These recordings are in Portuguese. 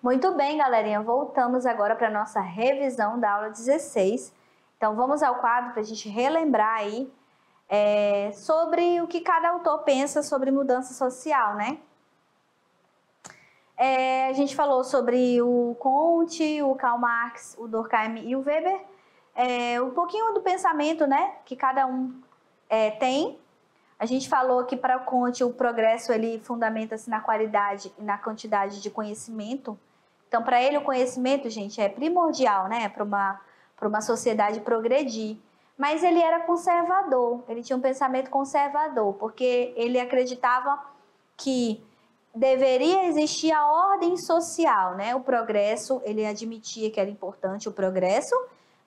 Muito bem, galerinha, voltamos agora para a nossa revisão da aula 16. Então, vamos ao quadro para a gente relembrar aí sobre o que cada autor pensa sobre mudança social, né? A gente falou sobre o Comte, o Karl Marx, o Durkheim e o Weber, um pouquinho do pensamento, né, que cada um tem. A gente falou que para o Comte o progresso ele fundamenta-se na qualidade e na quantidade de conhecimento. Então, para ele o conhecimento, gente, é primordial, né, para uma sociedade progredir. Mas ele era conservador, ele tinha um pensamento conservador, porque ele acreditava que deveria existir a ordem social, né? O progresso, ele admitia que era importante o progresso,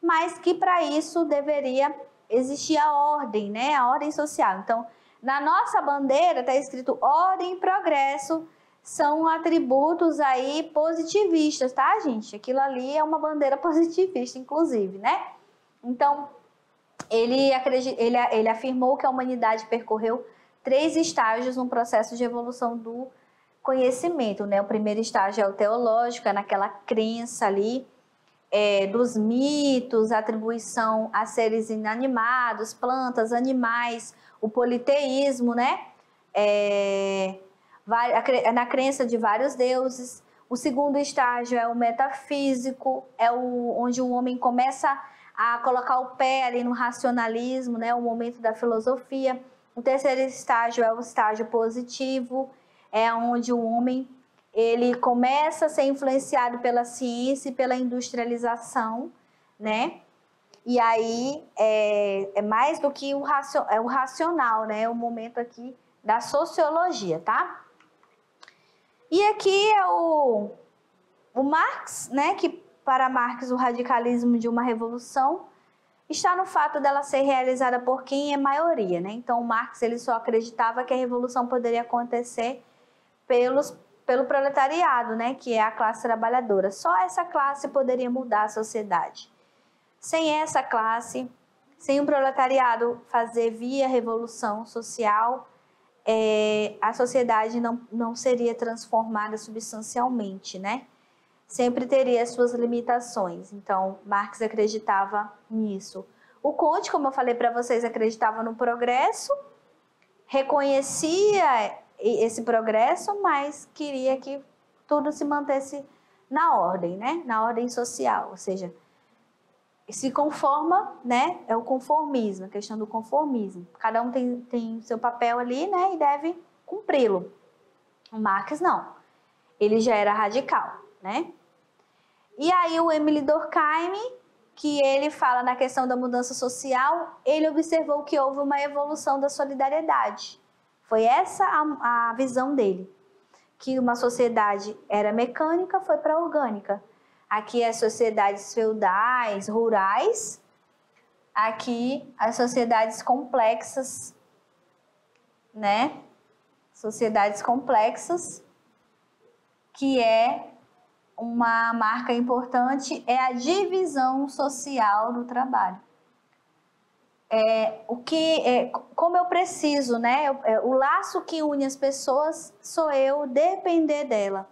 mas que para isso deveria existir a ordem, né? A ordem social. Então, na nossa bandeira está escrito ordem e progresso, são atributos aí positivistas, tá, gente? Aquilo ali é uma bandeira positivista, inclusive, né? Então, ele afirmou que a humanidade percorreu 3 estágios no processo de evolução do conhecimento, né? O primeiro estágio é o teológico, é naquela crença ali dos mitos, atribuição a seres inanimados, plantas, animais, o politeísmo, né? Na crença de vários deuses. O segundo estágio é o metafísico, onde o homem começa a colocar o pé ali no racionalismo, né? O momento da filosofia. O terceiro estágio é o estágio positivo, onde o homem ele começa a ser influenciado pela ciência e pela industrialização, né? E aí é mais do que o racional, né? É o momento aqui da sociologia, tá? E aqui é o Marx, né? Que para Marx o radicalismo de uma revolução está no fato dela ser realizada por quem é maioria, né? Então, Marx ele só acreditava que a revolução poderia acontecer pelo proletariado, né? Que é a classe trabalhadora. Só essa classe poderia mudar a sociedade. Sem essa classe, sem o proletariado fazer via revolução social, a sociedade não seria transformada substancialmente, né? Sempre teria suas limitações. Então, Marx acreditava nisso. O Comte, como eu falei para vocês, acreditava no progresso, reconhecia esse progresso, mas queria que tudo se mantesse na ordem, né? Na ordem social, ou seja, se conforma, né? É o conformismo, a questão do conformismo. Cada um tem seu papel ali, né? E deve cumpri-lo. O Marx não. Ele já era radical, né? E aí o Emile Durkheim, que ele fala na questão da mudança social, ele observou que houve uma evolução da solidariedade. Foi essa a visão dele, que uma sociedade era mecânica, foi para orgânica. Aqui as sociedades feudais, rurais, aqui as sociedades complexas, né? Sociedades complexas, que é uma marca importante, é a divisão social do trabalho. Como eu preciso, né? O laço que une as pessoas sou eu depender dela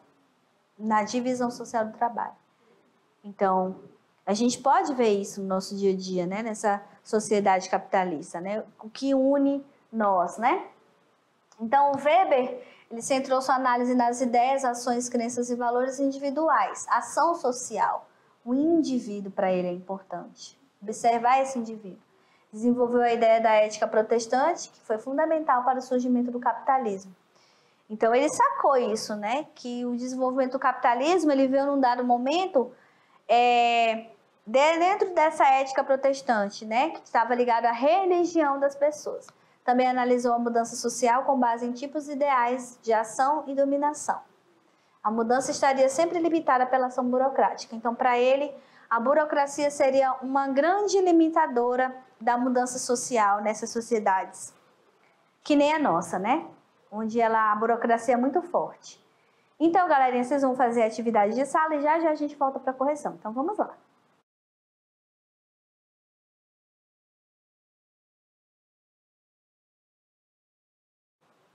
na divisão social do trabalho. Então, a gente pode ver isso no nosso dia a dia, né? Nessa sociedade capitalista, né? O que une nós, né? Então, o Weber, ele centrou sua análise nas ideias, ações, crenças e valores individuais. Ação social. O indivíduo, para ele, é importante. Observar esse indivíduo. Desenvolveu a ideia da ética protestante, que foi fundamental para o surgimento do capitalismo. Então, ele sacou isso, né? Que o desenvolvimento do capitalismo, ele veio num dado momento dentro dessa ética protestante, né? Que estava ligado à religião das pessoas. Também analisou a mudança social com base em tipos ideais de ação e dominação. A mudança estaria sempre limitada pela ação burocrática. Então, para ele, a burocracia seria uma grande limitadora da mudança social nessas sociedades, que nem a nossa, né? Onde a burocracia é muito forte. Então, galerinha, vocês vão fazer a atividade de sala e já a gente volta para a correção. Então, vamos lá.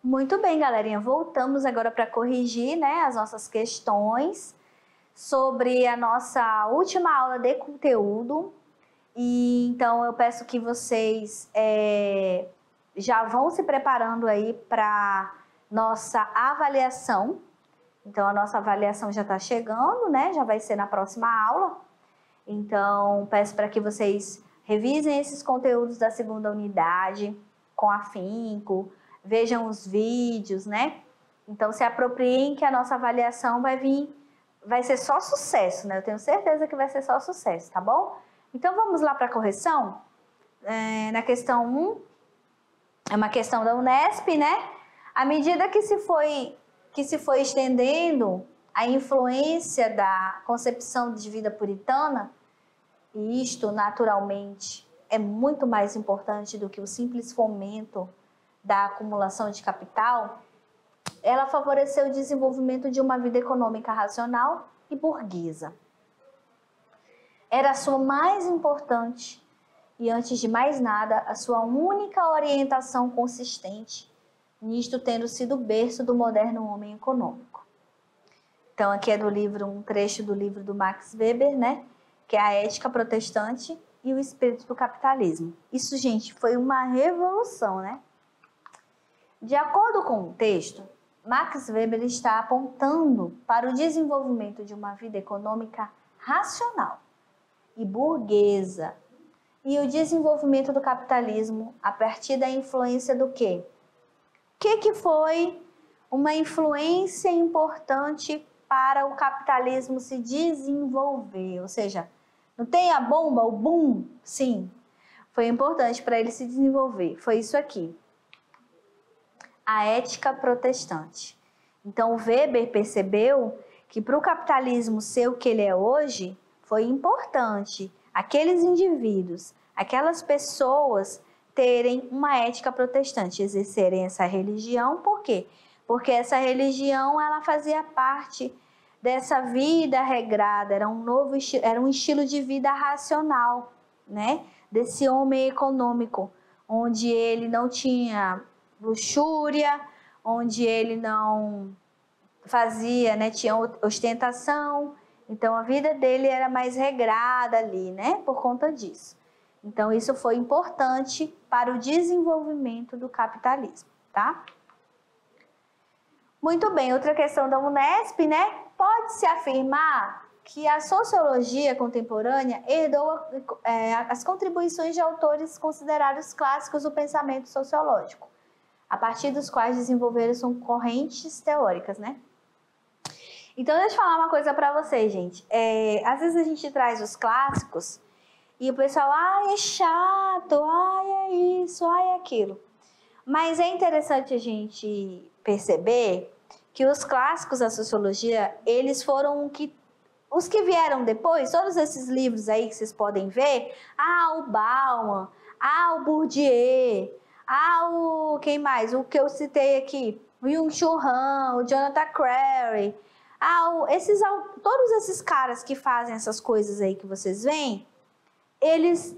Muito bem, galerinha. Voltamos agora para corrigir, né, as nossas questões. sobre a nossa última aula de conteúdo. E então eu peço que vocês já vão se preparando aí para nossa avaliação. Então a nossa avaliação já está chegando, né? Já vai ser na próxima aula. Então peço para que vocês revisem esses conteúdos da segunda unidade com afinco, vejam os vídeos, né? Então se apropriem que a nossa avaliação vai ser só sucesso, né? Eu tenho certeza que vai ser só sucesso, tá bom? Então vamos lá para a correção. Na questão 1, é uma questão da Unesp, né? À medida que se foi estendendo a influência da concepção de vida puritana, e isto naturalmente é muito mais importante do que o simples fomento da acumulação de capital, ela favoreceu o desenvolvimento de uma vida econômica racional e burguesa. Era a sua mais importante e, antes de mais nada, a sua única orientação consistente, nisto tendo sido o berço do moderno homem econômico. Então, aqui é um trecho do livro do Max Weber, né? Que é a Ética Protestante e o Espírito do Capitalismo. Isso, gente, foi uma revolução, né? De acordo com o texto, Max Weber está apontando para o desenvolvimento de uma vida econômica racional e burguesa, e o desenvolvimento do capitalismo a partir da influência do quê? O que foi uma influência importante para o capitalismo se desenvolver? Ou seja, não tem a bomba, o boom? Sim, foi importante para ele se desenvolver. Foi isso aqui. A ética protestante. Então, Weber percebeu que para o capitalismo ser o que ele é hoje, foi importante aqueles indivíduos, aquelas pessoas terem uma ética protestante, exercerem essa religião. Por quê? Porque essa religião ela fazia parte dessa vida regrada, era um estilo de vida racional, né? Desse homem econômico, onde ele não tinha luxúria, onde ele não fazia, né? Tinha ostentação. Então, a vida dele era mais regrada ali, né? Por conta disso. Então, isso foi importante para o desenvolvimento do capitalismo, tá? Muito bem, outra questão da Unesp, né? Pode-se afirmar que a sociologia contemporânea herdou as contribuições de autores considerados clássicos do pensamento sociológico, a partir dos quais desenvolveram correntes teóricas, né? Então, deixa eu falar uma coisa para vocês, gente. Às vezes a gente traz os clássicos e o pessoal, é chato, é isso, é aquilo. Mas é interessante a gente perceber que os clássicos da sociologia, eles foram os que vieram depois, todos esses livros aí que vocês podem ver, o Bauman, o Bourdieu, quem mais? O que eu citei aqui, o Byung-Chul Han, o Jonathan Crary, todos esses caras que fazem essas coisas aí que vocês veem, eles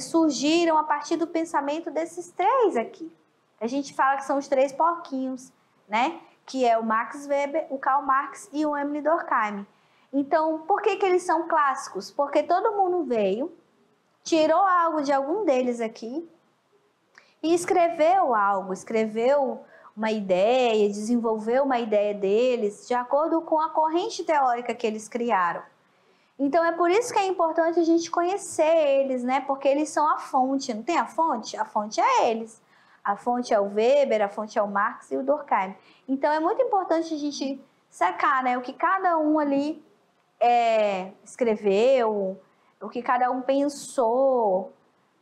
surgiram a partir do pensamento desses três aqui. A gente fala que são os três porquinhos, né? Que é o Max Weber, o Karl Marx e o Émile Durkheim. Então, por que eles são clássicos? Porque todo mundo veio, tirou algo de algum deles aqui e escreveu algo, escreveu uma ideia, desenvolveu uma ideia deles de acordo com a corrente teórica que eles criaram. Então, é por isso que é importante a gente conhecer eles, né? Porque eles são a fonte. Não tem a fonte? A fonte é eles. A fonte é o Weber, a fonte é o Marx e o Durkheim. Então, é muito importante a gente sacar, né? O que cada um ali escreveu, o que cada um pensou,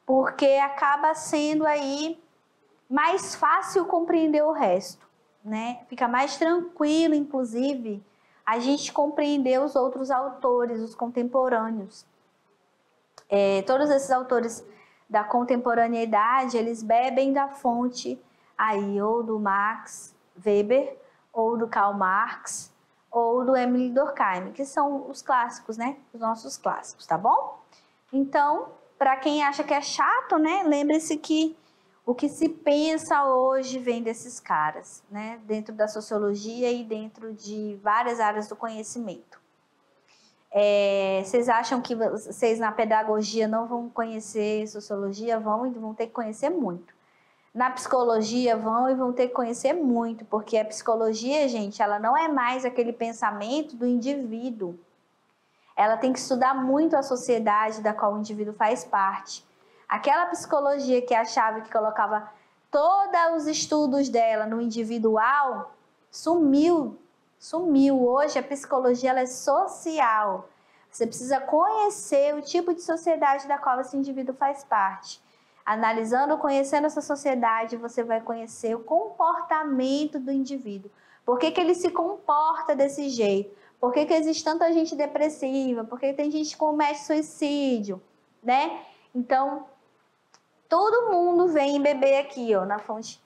porque acaba sendo aí mais fácil compreender o resto, né? Fica mais tranquilo, inclusive, a gente compreender os outros autores, os contemporâneos. Todos esses autores da contemporaneidade, eles bebem da fonte aí ou do Max Weber, ou do Karl Marx, ou do Émile Durkheim, que são os clássicos, né? Os nossos clássicos, tá bom? Então, para quem acha que é chato, né? Lembre-se que o que se pensa hoje vem desses caras, né? Dentro da sociologia e dentro de várias áreas do conhecimento. Vocês acham que vocês na pedagogia não vão conhecer sociologia? Vão e vão ter que conhecer muito. Na psicologia vão e vão ter que conhecer muito, porque a psicologia, gente, ela não é mais aquele pensamento do indivíduo. Ela tem que estudar muito a sociedade da qual o indivíduo faz parte. Aquela psicologia que achava que colocava todos os estudos dela no individual, sumiu. Hoje a psicologia ela é social. Você precisa conhecer o tipo de sociedade da qual esse indivíduo faz parte. Analisando, conhecendo essa sociedade, você vai conhecer o comportamento do indivíduo. Por que ele se comporta desse jeito? Por que existe tanta gente depressiva? Por que tem gente que comete suicídio? Né? Então, todo mundo vem beber aqui, ó, na fonte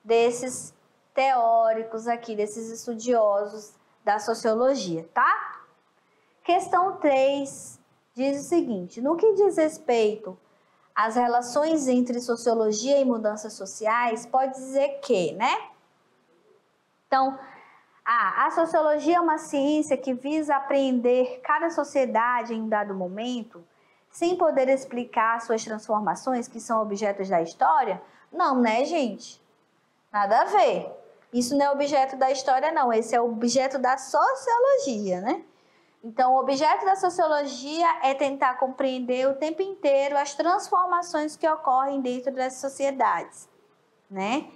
desses teóricos aqui, desses estudiosos da sociologia, tá? Questão 3 diz o seguinte: no que diz respeito às relações entre sociologia e mudanças sociais, pode dizer que, né? Então, a sociologia é uma ciência que visa apreender cada sociedade em um dado momento, sem poder explicar suas transformações, que são objetos da história? Não, né, gente? Nada a ver. Isso não é objeto da história, não. Esse é objeto da sociologia, né? Então, o objeto da sociologia é tentar compreender o tempo inteiro as transformações que ocorrem dentro das sociedades, né?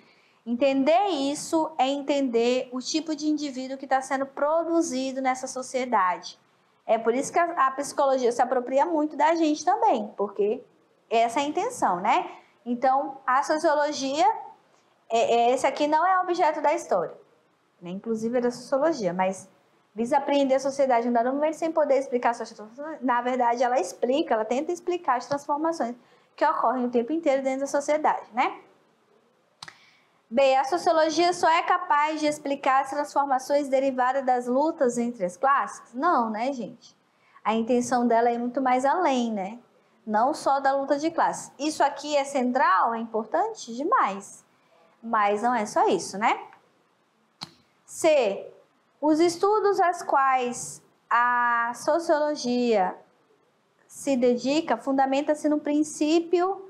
Entender isso é entender o tipo de indivíduo que está sendo produzido nessa sociedade. É por isso que a psicologia se apropria muito da gente também, porque essa é a intenção, né? Então, a sociologia, esse aqui não é objeto da história, né? Inclusive é da sociologia, mas visa apreender a sociedade em um dado momento sem poder explicar suas transformações. Na verdade, ela explica, ela tenta explicar as transformações que ocorrem o tempo inteiro dentro da sociedade, né? B. A sociologia só é capaz de explicar as transformações derivadas das lutas entre as classes? Não, né, gente? A intenção dela é muito mais além, né? Não só da luta de classes. Isso aqui é central, é importante demais. Mas não é só isso, né? C. Os estudos aos quais a sociologia se dedica fundamenta-se no princípio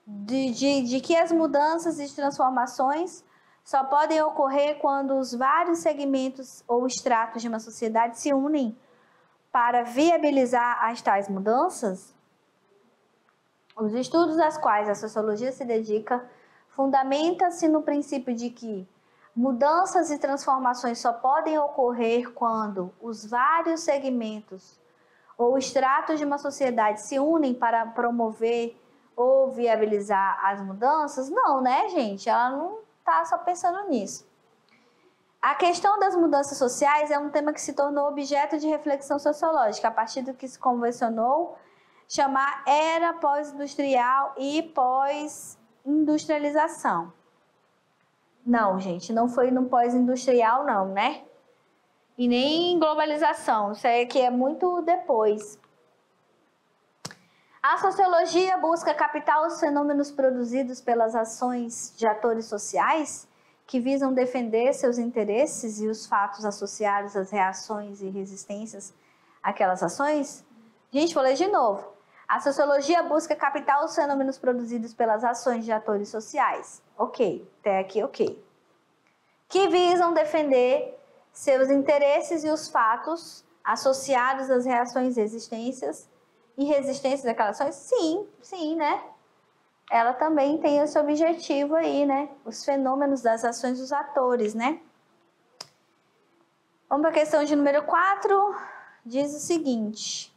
de que as mudanças e transformações só podem ocorrer quando os vários segmentos ou estratos de uma sociedade se unem para viabilizar as tais mudanças. Os estudos aos quais a sociologia se dedica fundamenta-se no princípio de que mudanças e transformações só podem ocorrer quando os vários segmentos ou estratos de uma sociedade se unem para promover ou viabilizar as mudanças? Não, né, gente? Ela não está só pensando nisso. A questão das mudanças sociais é um tema que se tornou objeto de reflexão sociológica, a partir do que se convencionou chamar era pós-industrial e pós-industrialização. Não, gente, não foi no pós-industrial, não, né? E nem globalização, isso aí que é muito depois. A sociologia busca captar os fenômenos produzidos pelas ações de atores sociais que visam defender seus interesses e os fatos associados às reações e resistências àquelas ações? Gente, vou ler de novo. A sociologia busca captar os fenômenos produzidos pelas ações de atores sociais. Ok, até aqui ok. Que visam defender seus interesses e os fatos associados às reações e resistências daquelas ações? Sim, né? Ela também tem esse objetivo aí, né? Os fenômenos das ações dos atores, né? Vamos para a questão de número 4. Diz o seguinte: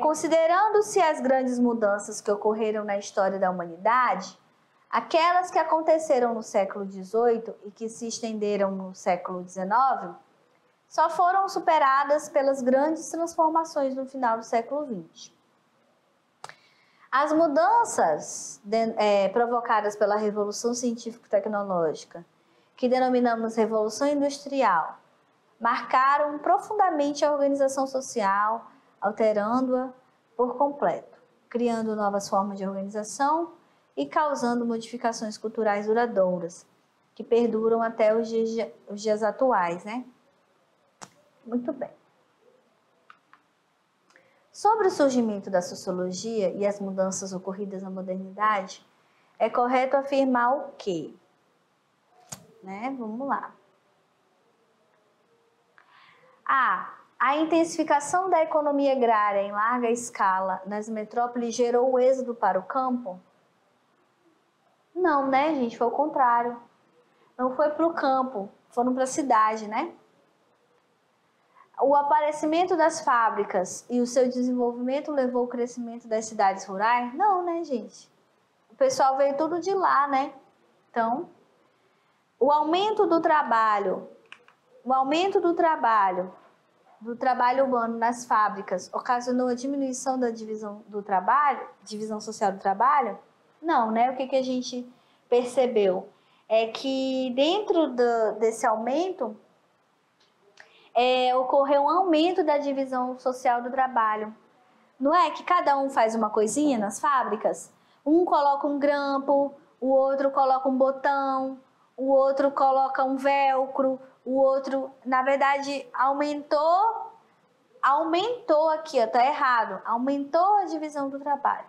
considerando-se as grandes mudanças que ocorreram na história da humanidade, aquelas que aconteceram no século XVIII e que se estenderam no século XIX, só foram superadas pelas grandes transformações no final do século XX. As mudanças provocadas pela Revolução Científico-Tecnológica, que denominamos Revolução Industrial, marcaram profundamente a organização social, alterando-a por completo, criando novas formas de organização e causando modificações culturais duradouras, que perduram até os dias atuais, né? Muito bem. Sobre o surgimento da sociologia e as mudanças ocorridas na modernidade, é correto afirmar o quê? Vamos lá. A intensificação da economia agrária em larga escala nas metrópoles gerou o êxodo para o campo? Não, né, gente? Foi o contrário. Não foi para o campo, foram para a cidade, né? O aparecimento das fábricas e o seu desenvolvimento levou ao crescimento das cidades rurais? Não, né, gente? O pessoal veio tudo de lá, né? Então, o aumento do trabalho urbano nas fábricas ocasionou a diminuição da divisão social do trabalho? Não, né? O que a gente percebeu é que dentro desse aumento ocorreu um aumento da divisão social do trabalho. Não é que cada um faz uma coisinha nas fábricas? Um coloca um grampo, o outro coloca um botão, o outro coloca um velcro, o outro, na verdade, aumentou aqui, ó, tá errado, aumentou a divisão do trabalho.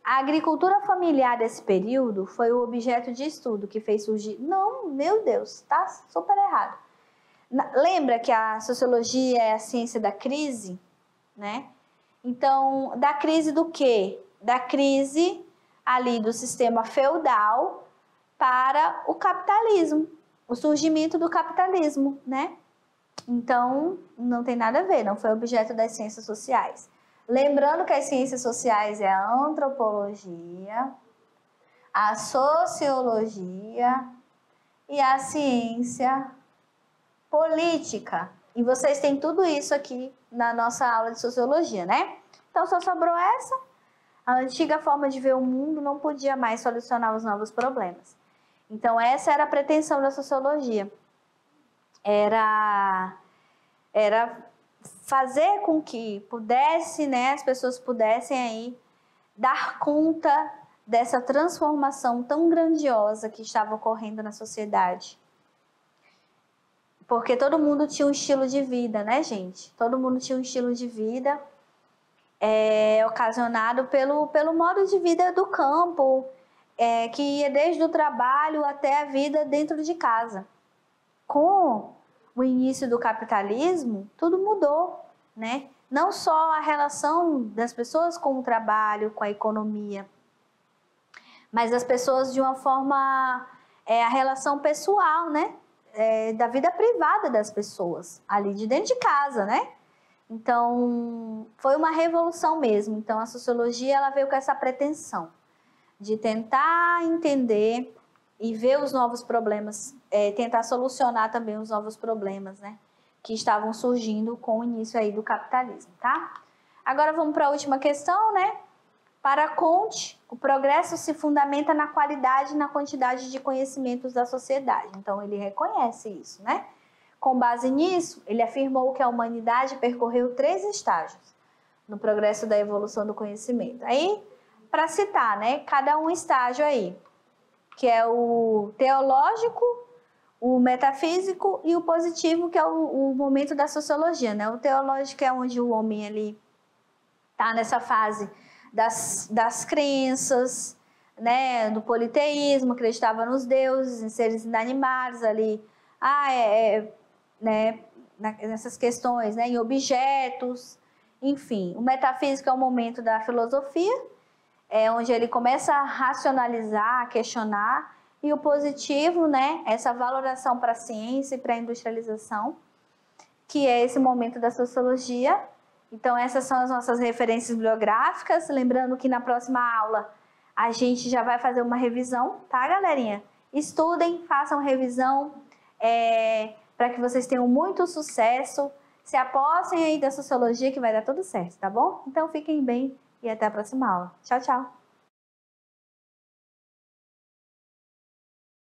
A agricultura familiar desse período foi o objeto de estudo que fez surgir... Não, meu Deus, tá super errado. Lembra que a sociologia é a ciência da crise, né? Então, da crise do quê? Da crise ali do sistema feudal para o capitalismo, o surgimento do capitalismo, né? Então, não tem nada a ver, não foi objeto das ciências sociais. Lembrando que as ciências sociais é a antropologia, a sociologia e a ciência política. E vocês têm tudo isso aqui na nossa aula de sociologia, né? Então, só sobrou essa. A antiga forma de ver o mundo não podia mais solucionar os novos problemas. Então, essa era a pretensão da sociologia. Era fazer com que as pessoas pudessem aí dar conta dessa transformação tão grandiosa que estava ocorrendo na sociedade. Porque todo mundo tinha um estilo de vida, né, gente? Todo mundo tinha um estilo de vida ocasionado pelo modo de vida do campo, que ia desde o trabalho até a vida dentro de casa. Com o início do capitalismo, tudo mudou, né? Não só a relação das pessoas com o trabalho, com a economia, mas as pessoas de uma forma, a relação pessoal, né? Da vida privada das pessoas, ali de dentro de casa, né? Então, foi uma revolução mesmo. Então, a sociologia ela veio com essa pretensão de tentar entender e ver os novos problemas, tentar solucionar também os novos problemas, né, que estavam surgindo com o início aí do capitalismo, tá? Agora vamos para a última questão, né? Para Comte, o progresso se fundamenta na qualidade e na quantidade de conhecimentos da sociedade. Então, ele reconhece isso, né? Com base nisso, ele afirmou que a humanidade percorreu 3 estágios no progresso da evolução do conhecimento. Aí, para citar, né, cada um estágio aí, que é o teológico, o metafísico e o positivo, que é o momento da sociologia, né? O teológico é onde o homem ele está nessa fase das crenças, né, do politeísmo, acreditava nos deuses, em seres inanimados ali, né, nessas questões, né, em objetos, enfim. O metafísico é o momento da filosofia, onde ele começa a racionalizar, a questionar, e o positivo, né, essa valoração para a ciência e para a industrialização, que é esse momento da sociologia. Então, essas são as nossas referências bibliográficas. Lembrando que na próxima aula a gente já vai fazer uma revisão, tá, galerinha? Estudem, façam revisão, para que vocês tenham muito sucesso. Se apossem aí da sociologia que vai dar tudo certo, tá bom? Então, fiquem bem e até a próxima aula. Tchau, tchau!